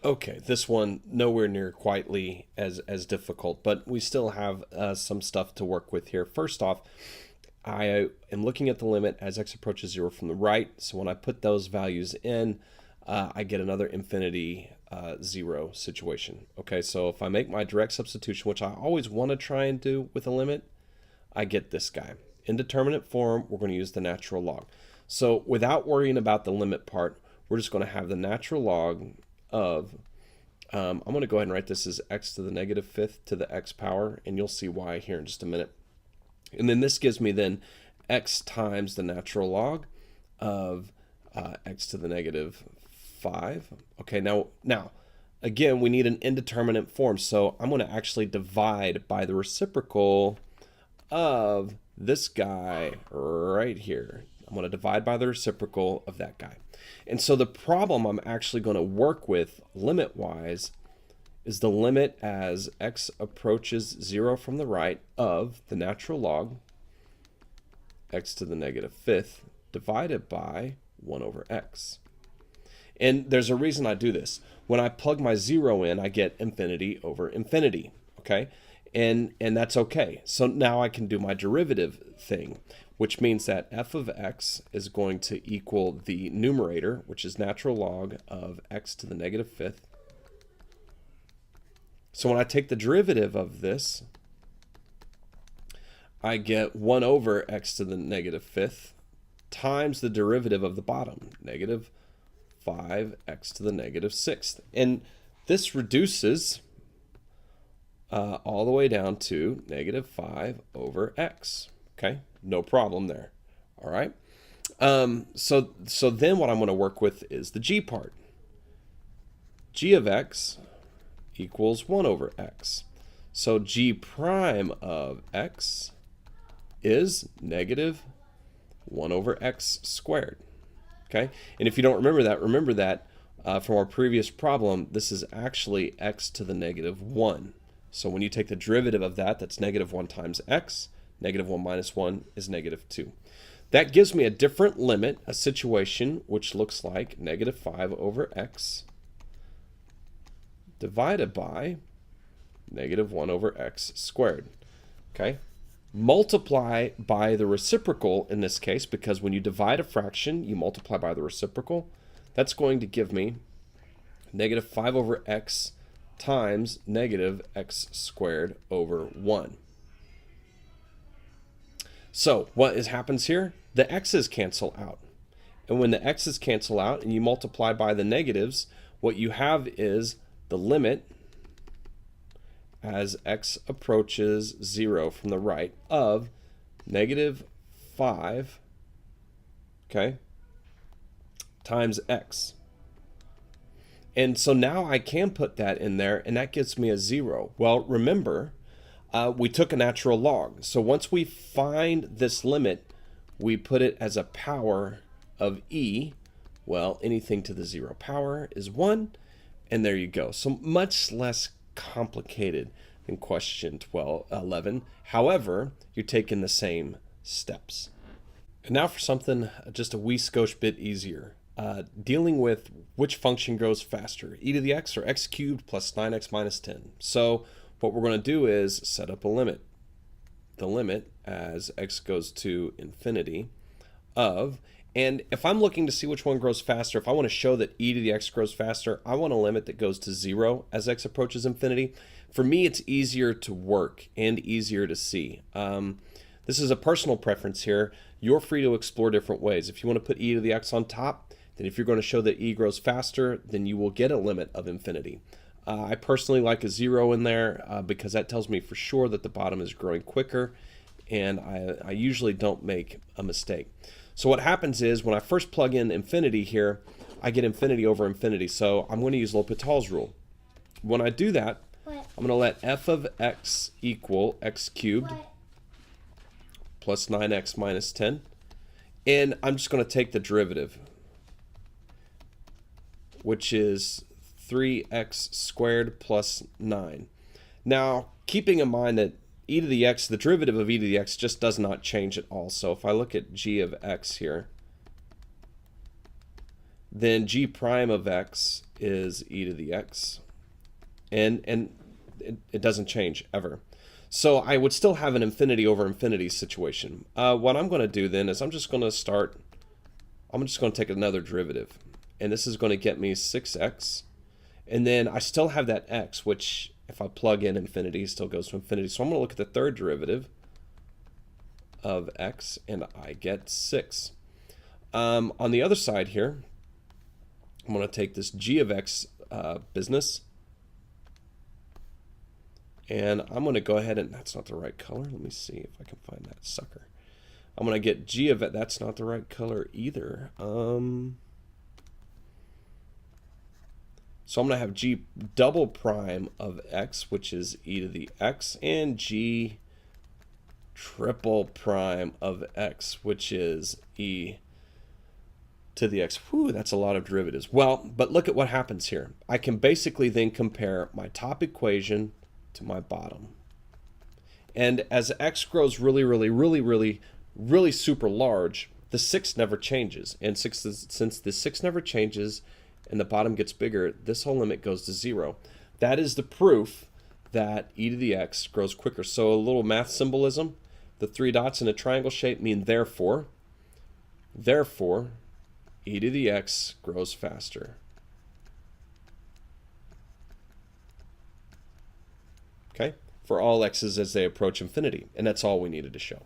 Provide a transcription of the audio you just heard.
Okay, this one nowhere near quietly as difficult, but we still have some stuff to work with here. First off, I am looking at the limit as x approaches 0 from the right. So when I put those values in, I get another infinity 0 situation. Okay, so if I make my direct substitution, which I always want to try and do with a limit, I get this guy. Indeterminate form, we're going to use the natural log. So without worrying about the limit part, we're just going to have the natural log of, I'm going to go ahead and write this as x to the negative fifth to the x power, and you'll see why here in just a minute. And then this gives me then x times the natural log of x to the negative 5. Okay, now again, we need an indeterminate form, so I'm going to actually divide by the reciprocal of this guy right here. I'm going to divide by the reciprocal of that guy. And so the problem I'm actually going to work with limit-wise is the limit as x approaches 0 from the right of the natural log x to the negative fifth divided by 1 over x. And there's a reason I do this. When I plug my 0 in, I get infinity over infinity, okay? And that's okay. So now I can do my derivative thing, which means that f of x is going to equal the numerator, which is natural log of x to the negative fifth. So when I take the derivative of this, I get 1 over x to the negative fifth times the derivative of the bottom, negative 5x to the negative sixth. And this reduces all the way down to negative 5 over x. Okay, no problem there. All right. So then what I'm going to work with is the g part. G of x equals 1 over x. So g prime of x is negative 1 over x squared. Okay, and if you don't remember that from our previous problem, this is actually x to the negative 1. So when you take the derivative of that, that's negative 1 times x. Negative 1 minus 1 is negative 2. That gives me a different limit, a situation which looks like negative 5 over x divided by negative 1 over x squared. Okay? Multiply by the reciprocal in this case, because when you divide a fraction, you multiply by the reciprocal. That's going to give me negative 5 over x times negative x squared over 1. So what happens here? The x's cancel out. And when the x's cancel out and you multiply by the negatives, what you have is the limit as x approaches 0 from the right of negative 5, okay, times x. And so now I can put that in there, and that gets me a 0. Well, remember, we took a natural log. So once we find this limit, we put it as a power of e. Well, anything to the 0 power is 1. And there you go. So much less complicated than question 11. However, you're taking the same steps. And now for something just a wee skosh bit easier. Dealing with which function grows faster, e to the x or x cubed plus 9x minus 10. So what we're going to do is set up a limit. The limit as x goes to infinity of, and if I'm looking to see which one grows faster, if I want to show that e to the x grows faster, I want a limit that goes to 0 as x approaches infinity. For me, it's easier to work and easier to see. This is a personal preference here. You're free to explore different ways. If you want to put e to the x on top, then if you're going to show that e grows faster, then you will get a limit of infinity. I personally like a 0 in there because that tells me for sure that the bottom is growing quicker, and I usually don't make a mistake. So what happens is when I first plug in infinity here, I get infinity over infinity. So I'm going to use L'Hopital's rule. When I do that, I'm going to let f of x equal x cubed plus 9x minus 10. And I'm just going to take the derivative, which is 3x squared plus 9. Now, keeping in mind that e to the x, the derivative of e to the x just does not change at all. So if I look at g of x here, then g prime of x is e to the x. And it doesn't change ever. So I would still have an infinity over infinity situation. What I'm going to do then is I'm just going to take another derivative. And this is going to get me 6x. And then I still have that x, which if I plug in infinity, still goes to infinity. So I'm going to look at the third derivative of x, and I get 6. On the other side here, I'm going to take this g of x business. And I'm going to go ahead and, that's not the right color. Let me see if I can find that sucker. I'm going to get g of it. That's not the right color either. So I'm going to have g double prime of x, which is e to the x, and g triple prime of x, which is e to the x. Whew, that's a lot of derivatives. Well, but look at what happens here. I can basically then compare my top equation to my bottom. And as x grows really super large, the 6 never changes. And since the 6 never changes and the bottom gets bigger, this whole limit goes to 0. That is the proof that e to the x grows quicker. So a little math symbolism. The 3 dots in a triangle shape mean therefore e to the x grows faster. Okay, for all x's as they approach infinity. And that's all we needed to show.